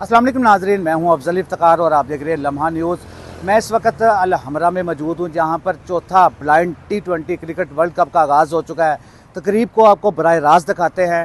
अस्सलाम वालेकुम नाजरीन, मैं हूं अफजल इफ्तिकार और आप देख रहे हैं लम्हा न्यूज़। मैं इस वक्त अल हमरा में मौजूद हूं, जहां पर चौथा blind T20 cricket world cup का आगाज़ हो चुका है। तकरीब को आपको बराह रास्त दिखाते हैं।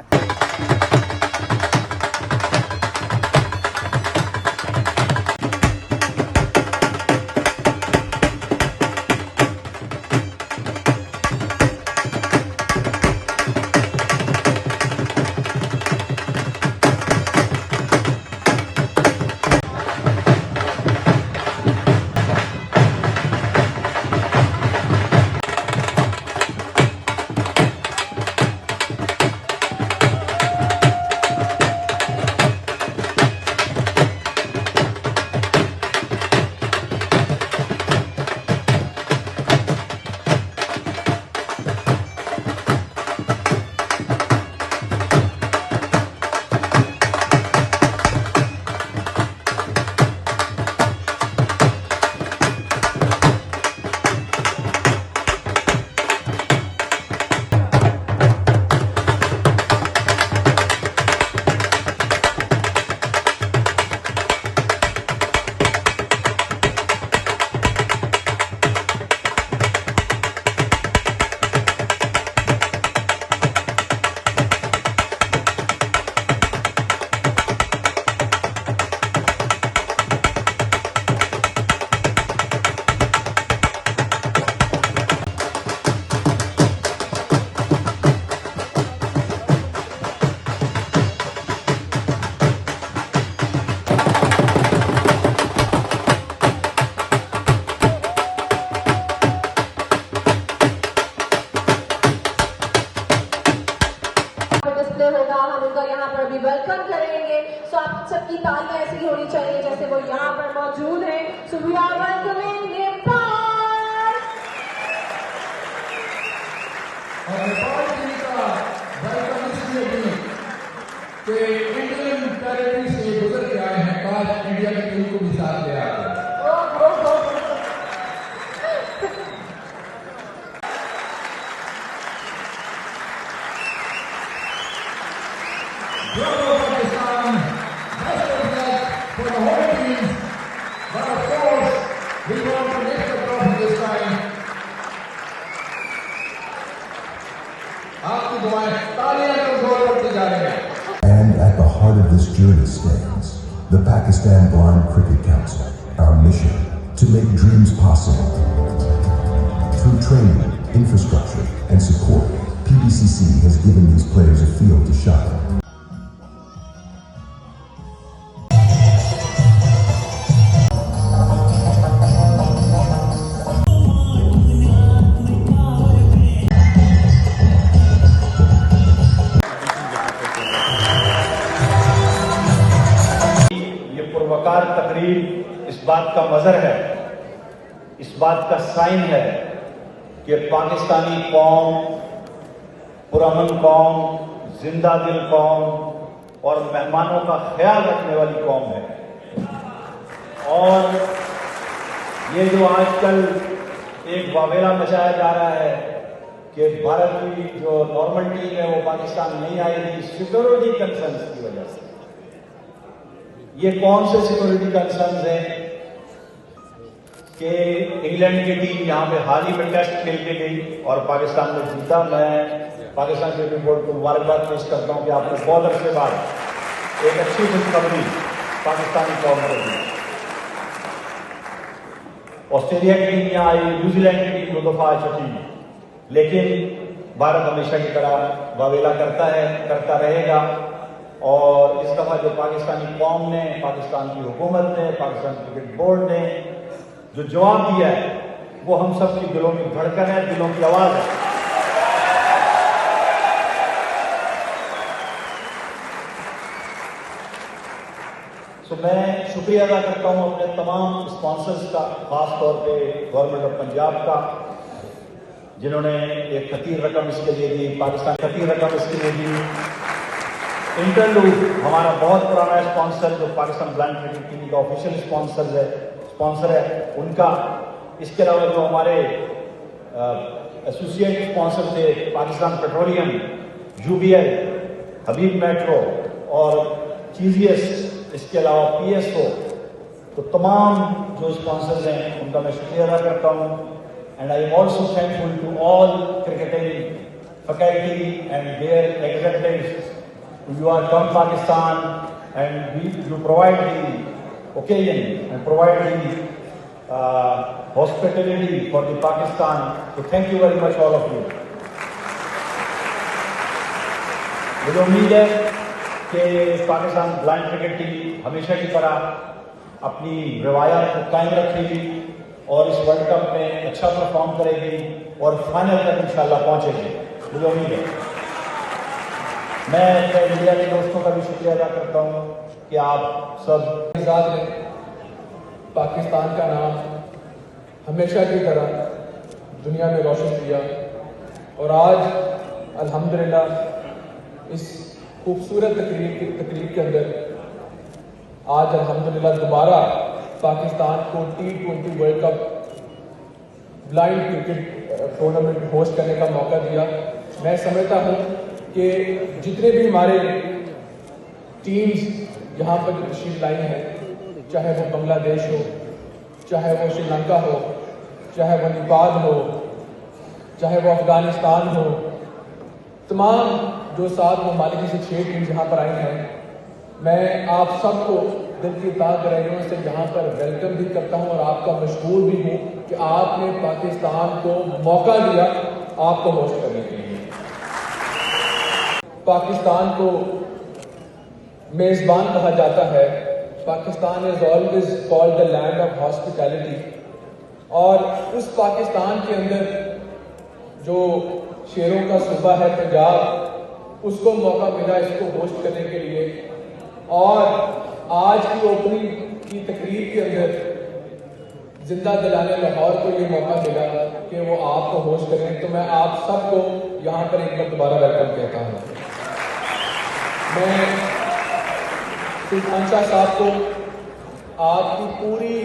होगा, हम उनका यहाँ पर भी वेलकम करेंगे। सो आप सबकी तालियां ऐसी होनी चाहिए जैसे वो यहाँ पर मौजूद हैं। So we are welcoming Nepal. और नेपाल टीम का वेलकम इसलिए भी कि इंडियन टेरिटरी से गुजर के आए हैं, काश इंडिया की टीम को भी साथ ले आते। Bravo Pakistan, best of luck for the whole team. But of course, we want to lift the trophy this time. आपकी दुआएं, तालियां कमजोर करती जा रही हैं। And at the heart of this journey stands the Pakistan Blind Cricket Council, our mission to make dreams possible. Through training, infrastructure, and support, PBCC has given these players a field to shine. पुरवकार तकरीब इस बात का मजहर है, इस बात का sign है कि पाकिस्तानी कौम पुरअमन कौम, जिंदा दिल कौम और मेहमानों का ख्याल रखने वाली कौम है। और ये जो आजकल एक वावेला मचाया जा रहा है कि भारत की जो नॉर्मल टीम है वो पाकिस्तान नहीं आएगी सिक्योरिटी कंसर्न्स की वजह से। ये कौन से सिक्योरिटी कंसर्न्स हैं कि इंग्लैंड की टीम यहाँ पे हाल ही में टेस्ट खेल के गई और पाकिस्तान में जीता। मैं पाकिस्तान क्रिकेट बोर्ड को मुबारकबाद पेश करता हूँ कि आपने बहुत अरसे बाद एक अच्छी खुशखबरी पाकिस्तानी कौम को दी। ऑस्ट्रेलिया की टीम यहाँ आई, न्यूजीलैंड की टीम दो दफा आ चुकी, लेकिन भारत हमेशा की तरह वावेला करता है, करता रहेगा। और इस दफा जो पाकिस्तानी कौम ने, पाकिस्तान की हुकूमत ने, पाकिस्तान क्रिकेट बोर्ड ने जो जवाब दिया है वो हम सब की दिलों की धड़कन है, दिलों की आवाज है। तो मैं शुक्रिया अदा करता हूं अपने तमाम स्पॉन्सर्स का, खास तौर पे गवर्नमेंट ऑफ पंजाब का, जिन्होंने एक खतीर रकम इसके लिए दी, पाकिस्तान खतीर रकम इसके लिए दी। इंटरलूड हमारा बहुत पुराना स्पॉन्सर जो पाकिस्तान ब्लाइंड क्रिकेट टीम का ऑफिशियल स्पॉन्सर है उनका। इसके अलावा जो हमारे एसोसिएट स्पॉन्सर थे, पाकिस्तान पेट्रोलियम, UBL, हबीब मेट्रो और चीजियस इसके अलावा PSO, तो तमाम जो स्पॉन्सर्स हैं उनका मैं शुक्रिया अदा करता हूँ। And I am also thankful to all cricketing faculty and their executives. You are from Pakistan and you provide the occasion and provide the hospitality for the Pakistan. So thank you very much all of you. मुझे उम्मीद है कि Pakistan blind cricket team हमेशा की तरह अपनी रवायत को कायम रखेगी और इस वर्ल्ड कप में अच्छा परफॉर्म करेगी और फाइनल तक इंशाल्लाह पहुंचेगी, मुझे उम्मीद है। मैं अपने मीडिया के दोस्तों का भी शुक्रिया अदा करता हूँ कि आप सब आज़ाद ने पाकिस्तान का नाम हमेशा की तरह दुनिया में रोशन किया और आज अल्हम्दुलिल्लाह इस खूबसूरत तकरीब के अंदर आज अल्हम्दुलिल्लाह दोबारा पाकिस्तान को T20 world cup blind cricket tournament host करने का मौका दिया। मैं समझता हूँ कि जितने भी हमारे टीम्स यहाँ पर जो तशरीफ लाई हैं, चाहे वो बांग्लादेश हो, चाहे वो श्रीलंका हो, चाहे वो नेपाल हो, चाहे वो अफगानिस्तान हो, तमाम जो 7 ममालिक से 6 टीम्स यहाँ पर आई हैं, मैं आप सबको दिल की गहराइयों से यहाँ पर वेलकम भी करता हूँ और आपका मशहूर भी हूँ कि आपने पाकिस्तान को मौका दिया आपको होस्ट करने के लिए। पाकिस्तान को मेज़बान कहा जाता है। Pakistan is always called the land of hospitality और उस पाकिस्तान के अंदर जो शेरों का सूबा है पंजाब, उसको मौका मिला इसको होस्ट करने के लिए और आज की ओपनिंग की तकरीब के अंदर जिंदा दिलाने लाहौर को ये मौका मिला कि वो आपको होस्ट करें। तो मैं आप सबको यहाँ पर एक बार दोबारा वेलकम कहता हूँ। मैं सुल्तान शाह साहब को, आपकी पूरी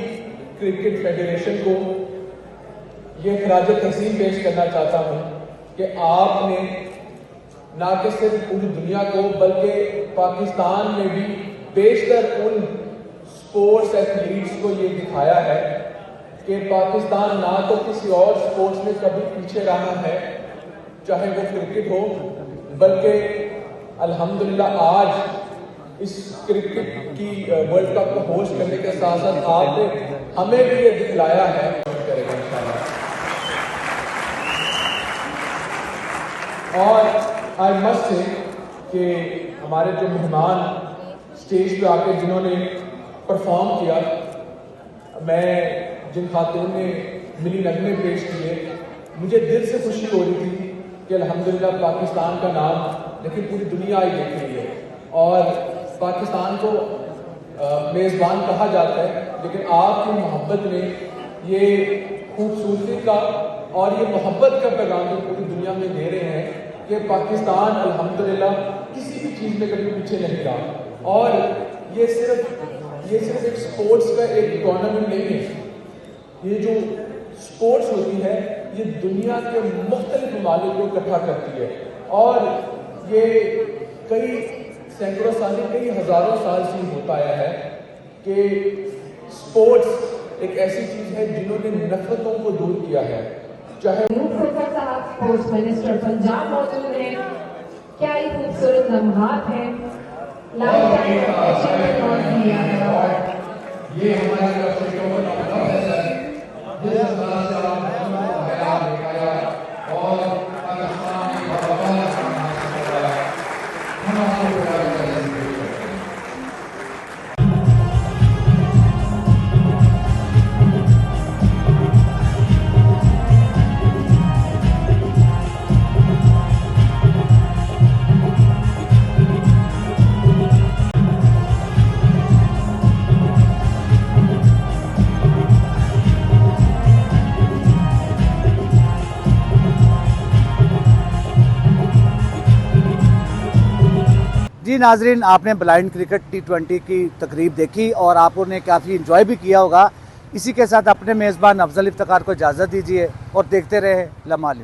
क्रिकेट फेडरेशन को ये खराज तहसीन पेश करना चाहता हूँ कि आपने ना कि सिर्फ पूरी दुनिया को बल्कि पाकिस्तान में भी बेशतर उन स्पोर्ट्स एथलीट्स को ये दिखाया है कि पाकिस्तान ना तो किसी और स्पोर्ट्स में कभी पीछे रहा है, चाहे वो क्रिकेट हो, बल्कि अल्हम्दुलिल्लाह आज इस क्रिकेट की वर्ल्ड कप को होस्ट करने के साथ साथ आपने हमें भी ये दिखलाया है करेगा इंशाल्लाह। और आई मस्ट से कि हमारे जो मेहमान स्टेज पे आके जिन्होंने परफॉर्म किया, मैं जिन खातून ने मिली नगमे पेश किए, मुझे दिल से खुशी हो रही थी कि अल्हम्दुलिल्लाह पाकिस्तान का नाम लेकिन पूरी दुनिया ही देख रही है और पाकिस्तान को मेज़बान कहा जाता है, लेकिन आपकी मोहब्बत ने ये खूबसूरती का और ये मोहब्बत का पैगाम जो पूरी दुनिया में दे रहे हैं कि पाकिस्तान अल्हम्दुलिल्लाह किसी भी चीज़ में कभी पीछे नहीं रहा और ये सिर्फ एक स्पोर्ट्स का एक टूर्नामेंट नहीं है। ये जो स्पोर्ट्स होती है ये दुनिया के मुख्तलिफ ममालिक को इकट्ठा करती है और ये कई सैकड़ों साल, कई हज़ारों साल से होता आया है कि स्पोर्ट्स एक ऐसी चीज़ है जिन्होंने नफरतों को दूर किया है। चाहे स्पोर्ट्स मिनिस्टर पंजाब मौजूद है, क्या ही खूबसूरत लम्हात है। ये हमारे जी नाजरीन, आपने ब्लाइंड क्रिकेट T20 की तकरीब देखी और आपने काफ़ी इंजॉय भी किया होगा। इसी के साथ अपने मेज़बान अफजल इफ्तिकार को इजाज़त दीजिए और देखते रहे लम्हा न्यूज़।